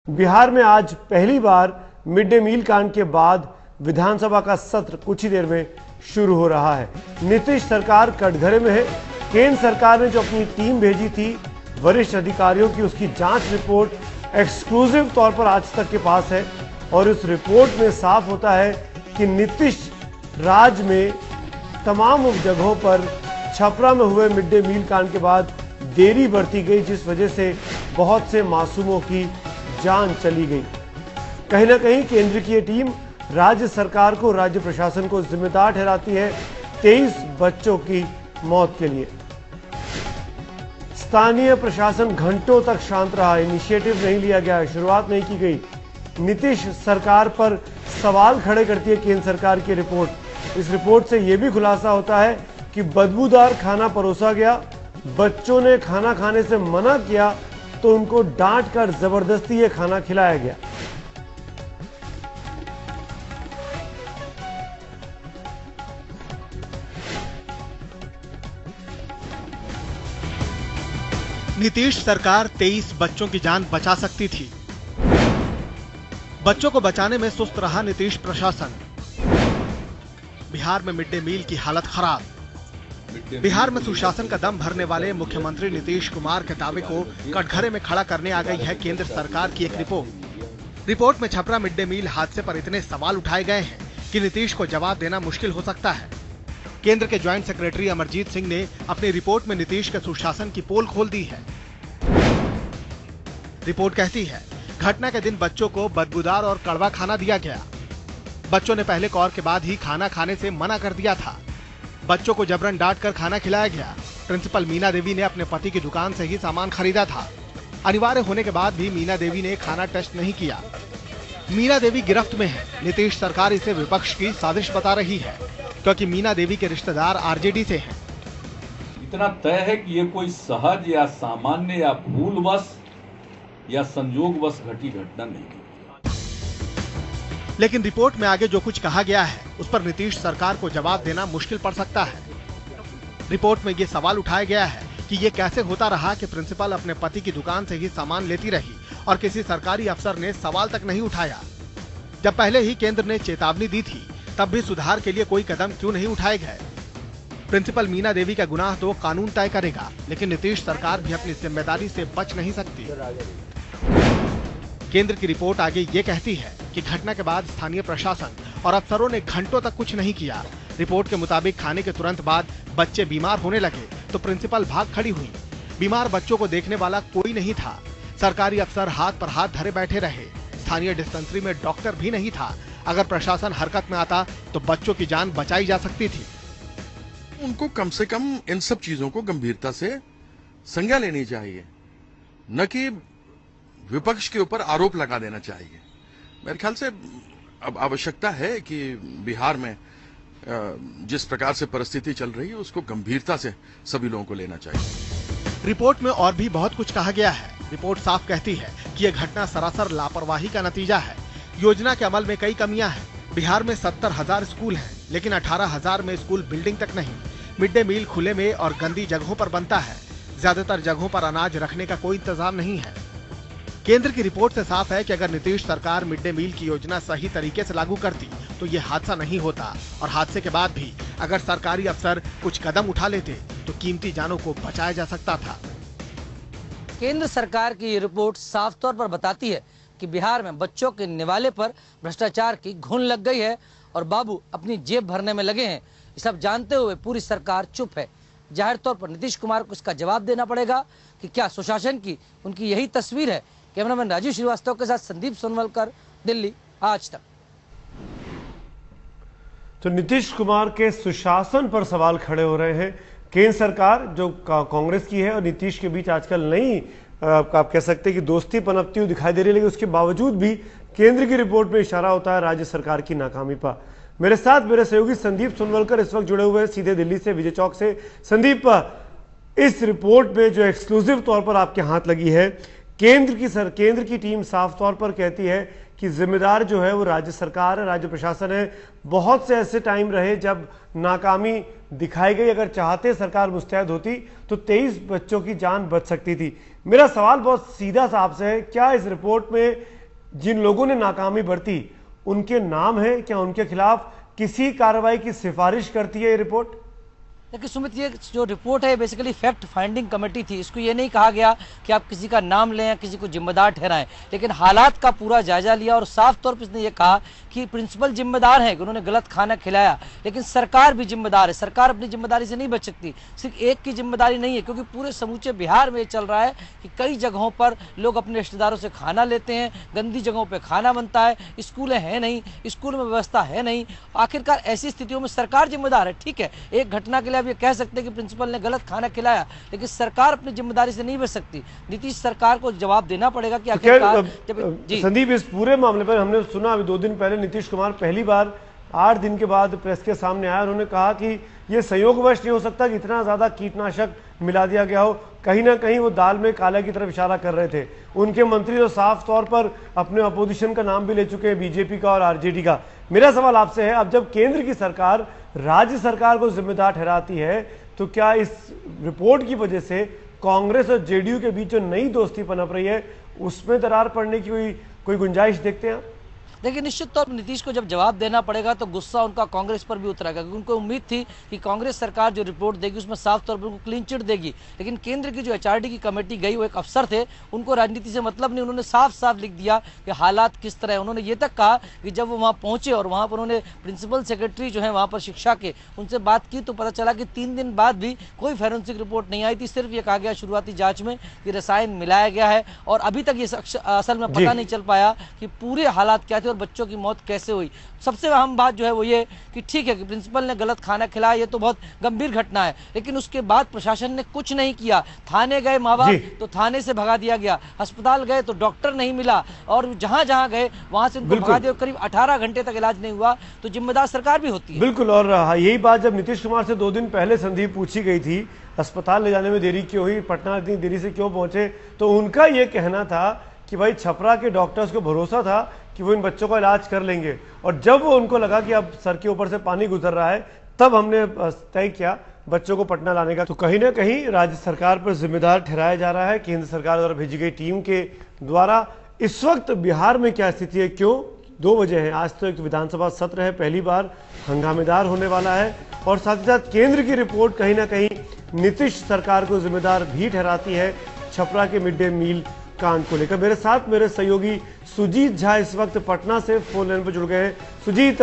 बिहार में आज पहली बार मिड डे मील कांड के बाद विधानसभा का सत्र कुछ ही देर में शुरू हो रहा है। नीतीश सरकार कटघरे में है। केंद्र सरकार ने जो अपनी टीम भेजी थी वरिष्ठ अधिकारियों की, उसकी जांच रिपोर्ट एक्सक्लूसिव तौर पर आज तक के पास है और इस रिपोर्ट में साफ होता है कि नीतीश राज में तमाम जगहों पर छपरा में हुए मिड डे मील कांड के बाद देरी बरती गई, जिस वजह से बहुत से मासूमों की जान चली गई। कहीं ना कहीं केंद्र की ये टीम राज्य सरकार को, राज्य प्रशासन को जिम्मेदार ठहराती है 23 बच्चों की मौत के लिए। स्थानीय प्रशासन घंटों तक शांत रहा, इनिशिएटिव नहीं लिया गया, शुरुआत नहीं की गई। नीतीश सरकार पर सवाल खड़े करती है केंद्र सरकार की रिपोर्ट। इस रिपोर्ट से यह भी खुलासा होता है कि बदबूदार खाना परोसा गया, बच्चों ने खाना खाने से मना किया तो उनको डांट कर जबरदस्ती ये खाना खिलाया गया। नीतीश सरकार 23 बच्चों की जान बचा सकती थी। बच्चों को बचाने में सुस्त रहा नीतीश प्रशासन। बिहार में मिड डे मील की हालत खराब। बिहार में सुशासन का दम भरने वाले मुख्यमंत्री नीतीश कुमार के दावे को कटघरे में खड़ा करने आ गई है केंद्र सरकार की एक रिपोर्ट में छपरा मिड डे मील हादसे पर इतने सवाल उठाए गए हैं कि नीतीश को जवाब देना मुश्किल हो सकता है। केंद्र के ज्वाइंट सेक्रेटरी अमरजीत सिंह ने अपनी रिपोर्ट में नीतीश के सुशासन की पोल खोल दी है। रिपोर्ट कहती है, घटना के दिन बच्चों को बदबूदार और कड़वा खाना दिया गया। बच्चों ने पहले कौर के बाद ही खाना खाने से मना कर दिया था। बच्चों को जबरन डांट कर खाना खिलाया गया। प्रिंसिपल मीना देवी ने अपने पति की दुकान से ही सामान खरीदा था। अनिवार्य होने के बाद भी मीना देवी ने खाना टेस्ट नहीं किया। मीना देवी गिरफ्त में है। नीतीश सरकार इसे विपक्ष की साजिश बता रही है, क्योंकि मीना देवी के रिश्तेदार आरजेडी से हैं। इतना तय है कि ये कोई सहज या सामान्य या भूलवश या संयोगवश घटी घटना नहीं है। लेकिन रिपोर्ट में आगे जो कुछ कहा गया है उस पर नीतीश सरकार को जवाब देना मुश्किल पड़ सकता है। रिपोर्ट में ये सवाल उठाया गया है कि ये कैसे होता रहा कि प्रिंसिपल अपने पति की दुकान से ही सामान लेती रही और किसी सरकारी अफसर ने सवाल तक नहीं उठाया। जब पहले ही केंद्र ने चेतावनी दी थी तब भी सुधार के लिए कोई कदम क्यों नहीं उठाए गए। प्रिंसिपल मीना देवी का गुनाह तो कानून तय करेगा, लेकिन नीतीश सरकार भी अपनी जिम्मेदारी से बच नहीं सकती। केंद्र की रिपोर्ट आगे ये कहती है कि घटना के बाद स्थानीय प्रशासन और अफसरों ने घंटों तक कुछ नहीं किया। रिपोर्ट के मुताबिक खाने के तुरंत बाद बच्चे बीमार होने लगे तो प्रिंसिपल भाग खड़ी हुई। बीमार बच्चों को देखने वाला कोई नहीं था। सरकारी अफसर हाथ पर हाथ धरे बैठे रहे। स्थानीय डिस्पेंसरी में डॉक्टर भी नहीं था। अगर प्रशासन हरकत में आता तो बच्चों की जान बचाई जा सकती थी। उनको कम से कम इन सब चीजों को गंभीरता से संज्ञा लेनी चाहिए, न कि विपक्ष के ऊपर आरोप लगा देना चाहिए। मेरे ख्याल से अब आवश्यकता है कि बिहार में जिस प्रकार से परिस्थिति चल रही है उसको गंभीरता से सभी लोगों को लेना चाहिए। रिपोर्ट में और भी बहुत कुछ कहा गया है। रिपोर्ट साफ कहती है कि यह घटना सरासर लापरवाही का नतीजा है। योजना के अमल में कई कमियां हैं। बिहार में 70,000 स्कूल हैं, लेकिन 18,000 में स्कूल बिल्डिंग तक नहीं। मिड डे मील खुले में और गंदी जगहों पर बनता है। ज्यादातर जगहों पर अनाज रखने का कोई इंतजाम नहीं है। केंद्र की रिपोर्ट से साफ है कि अगर नीतीश सरकार मिड डे मील की योजना सही तरीके से लागू करती तो ये हादसा नहीं होता, और हादसे के बाद भी अगर सरकारी अफसर कुछ कदम उठा लेते तो कीमती जानों को बचाया जा सकता था। केंद्र सरकार की ये रिपोर्ट साफ तौर पर बताती है कि बिहार में बच्चों के निवाले पर भ्रष्टाचार की घुन लग गई है और बाबू अपनी जेब भरने में लगे हैं। ये सब जानते हुए पूरी सरकार चुप है। जाहिर तौर पर नीतीश कुमार को इसका जवाब देना पड़ेगा कि क्या सुशासन की उनकी यही तस्वीर है। कैमरामैन राजीव श्रीवास्तव के साथ संदीप सोनवलकर, दिल्ली, आज तक। तो नीतीश कुमार के सुशासन पर सवाल खड़े हो रहे हैं। केंद्र सरकार जो कांग्रेस की है और नीतीश के बीच आजकल नई आप कह सकते हैं कि दोस्ती पनपती हुई दिखाई दे रही है, लेकिन उसके बावजूद भी केंद्र की रिपोर्ट में इशारा होता है राज्य सरकार की नाकामी पर। मेरे साथ मेरे सहयोगी संदीप सोनवलकर इस वक्त जुड़े हुए हैं सीधे दिल्ली से, विजय चौक से। संदीप, इस रिपोर्ट में जो एक्सक्लूसिव तौर पर आपके हाथ लगी है, केंद्र की टीम साफ तौर पर कहती है कि जिम्मेदार जो है वो राज्य सरकार है, राज्य प्रशासन है। बहुत से ऐसे टाइम रहे जब नाकामी दिखाई गई। अगर चाहते सरकार मुस्तैद होती तो 23 बच्चों की जान बच सकती थी। मेरा सवाल बहुत सीधा सा आपसे है, क्या इस रिपोर्ट में जिन लोगों ने नाकामी बरती उनके नाम है? क्या उनके खिलाफ किसी कार्रवाई की सिफारिश करती है ये रिपोर्ट? देखिए सुमित, ये जो रिपोर्ट है बेसिकली फैक्ट फाइंडिंग कमेटी थी। इसको ये नहीं कहा गया कि आप किसी का नाम लें या किसी को जिम्मेदार ठहराएं, लेकिन हालात का पूरा जायजा लिया और साफ तौर पर इसने ये कहा कि प्रिंसिपल जिम्मेदार है कि उन्होंने गलत खाना खिलाया, लेकिन सरकार भी जिम्मेदार है। सरकार अपनी जिम्मेदारी से नहीं बच सकती। सिर्फ एक की जिम्मेदारी नहीं है, क्योंकि पूरे समूचे बिहार में ये चल रहा है कि कई जगहों पर लोग अपने रिश्तेदारों से खाना लेते हैं, गंदी जगहों पर खाना बनता है, स्कूलें हैं नहीं, स्कूल में व्यवस्था है नहीं। आखिरकार ऐसी स्थितियों में सरकार जिम्मेदार है। ठीक है, एक घटना के लिए आप ये कह सकते हैं कि प्रिंसिपल ने गलत खाना खिलाया, लेकिन सरकार अपनी जिम्मेदारी से नहीं बच सकती। नीतीश सरकार को जवाब देना पड़ेगा कि आखिरकार संदीप, इस पूरे मामले पर हमने सुना अभी 2 दिन पहले नीतीश कुमार पहली बार 8 दिन के बाद प्रेस के सामने आया। उन्होंने कहा कि यह संयोगवश नहीं हो सकता कि इतना ज्यादा कीटनाशक मिला दिया गया हो। कहीं ना कहीं वो दाल में काला की तरफ इशारा कर रहे थे। उनके मंत्री तो साफ तौर पर अपने अपोजिशन का नाम भी ले चुके हैं, बीजेपी का और आरजेडी का। मेरा सवाल आपसे है, अब जब केंद्र की सरकार राज्य सरकार को जिम्मेदार ठहराती है तो क्या इस रिपोर्ट की वजह से कांग्रेस और जेडीयू के बीच जो नई दोस्ती पनप रही है उसमें दरार पड़ने की कोई गुंजाइश देखते हैं? देखिए निश्चित तौर पर नीतीश को जब जवाब देना पड़ेगा तो गुस्सा उनका कांग्रेस पर भी उतरेगा, क्योंकि उनको उम्मीद थी कि कांग्रेस सरकार जो रिपोर्ट देगी उसमें साफ तौर पर उनको क्लीन चिट देगी। लेकिन केंद्र की जो एचआरडी की कमेटी गई, वो एक अफसर थे, उनको राजनीति से मतलब नहीं। उन्होंने साफ साफ लिख दिया कि हालात किस तरह है। उन्होंने ये तक कहा कि जब वो वहाँ पहुंचे और वहाँ पर उन्होंने प्रिंसिपल सेक्रेटरी जो है वहाँ पर शिक्षा के, उनसे बात की तो पता चला कि 3 दिन बाद भी कोई फॉरेंसिक रिपोर्ट नहीं आई थी। सिर्फ ये कहा गया शुरुआती जाँच में कि रसायन मिलाया गया है, और अभी तक ये असल में पता नहीं चल पाया कि पूरे हालात क्या थे और बच्चों की मौत कैसे हुई। सबसे अहम बात जो है वो ये कि ठीक है कि प्रिंसिपल ने गलत खाना खिलाया, ये तो बहुत गंभीर घटना है, लेकिन उसके बाद प्रशासन ने कुछ नहीं किया। थाने गए माँ बाप तो थाने से भगा दिया गया, अस्पताल गए तो डॉक्टर नहीं मिला, और जहां जहां गए वहां से उनको भगा दिया। करीब 18 घंटे तक इलाज नहीं हुआ, तो जिम्मेदार सरकार भी होती है। बिल्कुल, और यही बात जब नीतीश कुमार से 2 दिन पहले संदीप पूछी गई थी अस्पताल ले जाने में देरी क्यों हुई, पटना इतनी देरी से क्यों पहुंचे, तो उनका यह कहना था कि भाई छपरा के डॉक्टर्स को भरोसा था कि वो इन बच्चों का इलाज कर लेंगे, और जब वो उनको लगा कि अब सर के ऊपर से पानी गुजर रहा है तब हमने तय किया बच्चों को पटना लाने का। तो कहीं ना कहीं राज्य सरकार पर जिम्मेदार ठहराया जा रहा है केंद्र सरकार द्वारा भेजी गई टीम के द्वारा। इस वक्त बिहार में क्या स्थिति है, क्यों? 2 वजह है। आज तो एक विधानसभा सत्र है, पहली बार हंगामेदार होने वाला है, और साथ ही साथ केंद्र की रिपोर्ट कहीं ना कहीं नीतीश सरकार को जिम्मेदार भी ठहराती है छपरा के मिड डे मील कांड को लेकर। मेरे साथ मेरे सहयोगी सुजीत झा इस वक्त पटना से फोन लाइन पर जुड़ गए हैं। सुजीत,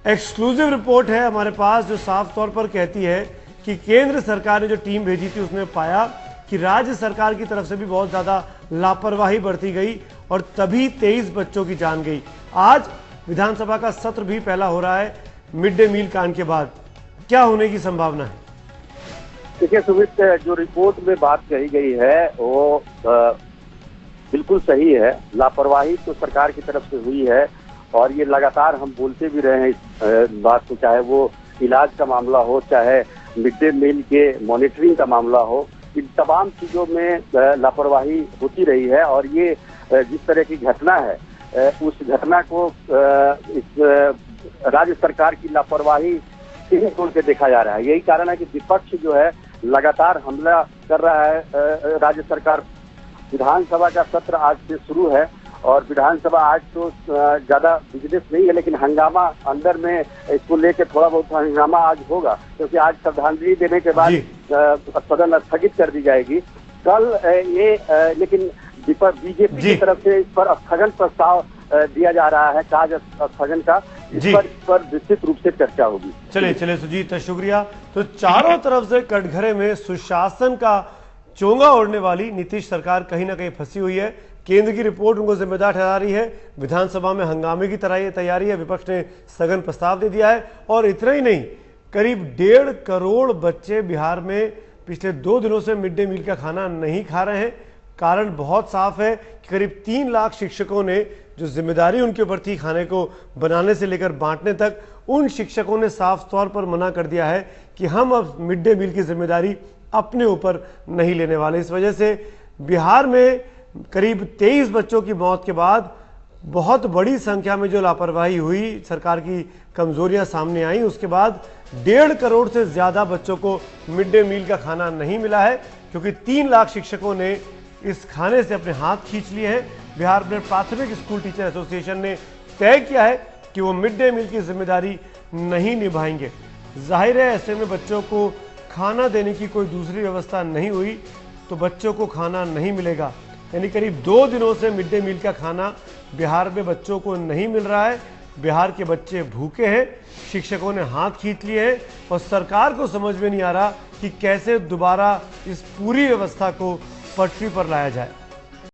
एक्सक्लूसिव रिपोर्ट है हमारे पास जो साफ तौर पर कहती है कि केंद्र सरकार ने जो टीम भेजी थी उसने पाया कि राज्य सरकार की तरफ से भी बहुत ज्यादा लापरवाही बरती गई और तभी 23 बच्चों की जान गई। आज विधानसभा का सत्र भी पहला हो रहा है मिड डे मील कांड के बाद, क्या होने की संभावना है? देखिए सुमित, जो रिपोर्ट में बात कही गई है वो बिल्कुल सही है। लापरवाही तो सरकार की तरफ से हुई है, और ये लगातार हम बोलते भी रहे हैं इस बात को, चाहे वो इलाज का मामला हो, चाहे मिड डे मील के मॉनिटरिंग का मामला हो, इन तमाम चीजों में लापरवाही होती रही है। और ये जिस तरह की घटना है उस घटना को इस राज्य सरकार की लापरवाही से तोड़ के देखा जा रहा है। यही कारण है कि विपक्ष जो है लगातार हमला कर रहा है राज्य सरकार। विधानसभा का सत्र आज से शुरू है, और विधानसभा आज तो ज्यादा बिजनेस नहीं है, लेकिन हंगामा अंदर में इसको लेकर थोड़ा बहुत हंगामा आज होगा, क्योंकि आज श्रद्धांजलि देने के बाद सदन स्थगित कर दी जाएगी। कल लेकिन बीजेपी की तरफ से इस पर स्थगन प्रस्ताव दिया जा रहा है, कार्य स्थगन का। इस पर विस्तृत रूप से चर्चा होगी। चलिए सुजीत, शुक्रिया। तो चारों तरफ से कटघरे में सुशासन का चोंगा ओढ़ने वाली नीतीश सरकार कहीं ना कहीं फंसी हुई है। केंद्र की रिपोर्ट उनको जिम्मेदार ठहरा रही है, विधानसभा में हंगामे की तरह ये तैयारी है, विपक्ष ने स्थगन प्रस्ताव दे दिया है। और इतना ही नहीं, करीब 1.5 करोड़ बच्चे बिहार में पिछले 2 दिनों से मिड डे मील का खाना नहीं खा रहे हैं। कारण बहुत साफ है कि करीब 3 लाख शिक्षकों ने जो जिम्मेदारी उनके ऊपर थी खाने को बनाने से लेकर बांटने तक, उन शिक्षकों ने साफ तौर पर मना कर दिया है कि हम अब मिड डे मील की जिम्मेदारी अपने ऊपर नहीं लेने वाले। इस वजह से बिहार में करीब 23 बच्चों की मौत के बाद बहुत बड़ी संख्या में जो लापरवाही हुई, सरकार की कमजोरियां सामने आई, उसके बाद 1.5 करोड़ से ज्यादा बच्चों को मिड डे मील का खाना नहीं मिला है, क्योंकि 3 लाख शिक्षकों ने इस खाने से अपने हाथ खींच लिए हैं। बिहार में प्राथमिक स्कूल टीचर एसोसिएशन ने तय किया है कि वो मिड डे मील की जिम्मेदारी नहीं निभाएंगे। जाहिर है ऐसे में बच्चों को खाना देने की कोई दूसरी व्यवस्था नहीं हुई तो बच्चों को खाना नहीं मिलेगा। यानी करीब 2 दिनों से मिड डे मील का खाना बिहार में बच्चों को नहीं मिल रहा है। बिहार के बच्चे भूखे हैं, शिक्षकों ने हाथ खींच लिए हैं और सरकार को समझ में नहीं आ रहा कि कैसे दोबारा इस पूरी व्यवस्था को पटरी पर लाया जाए।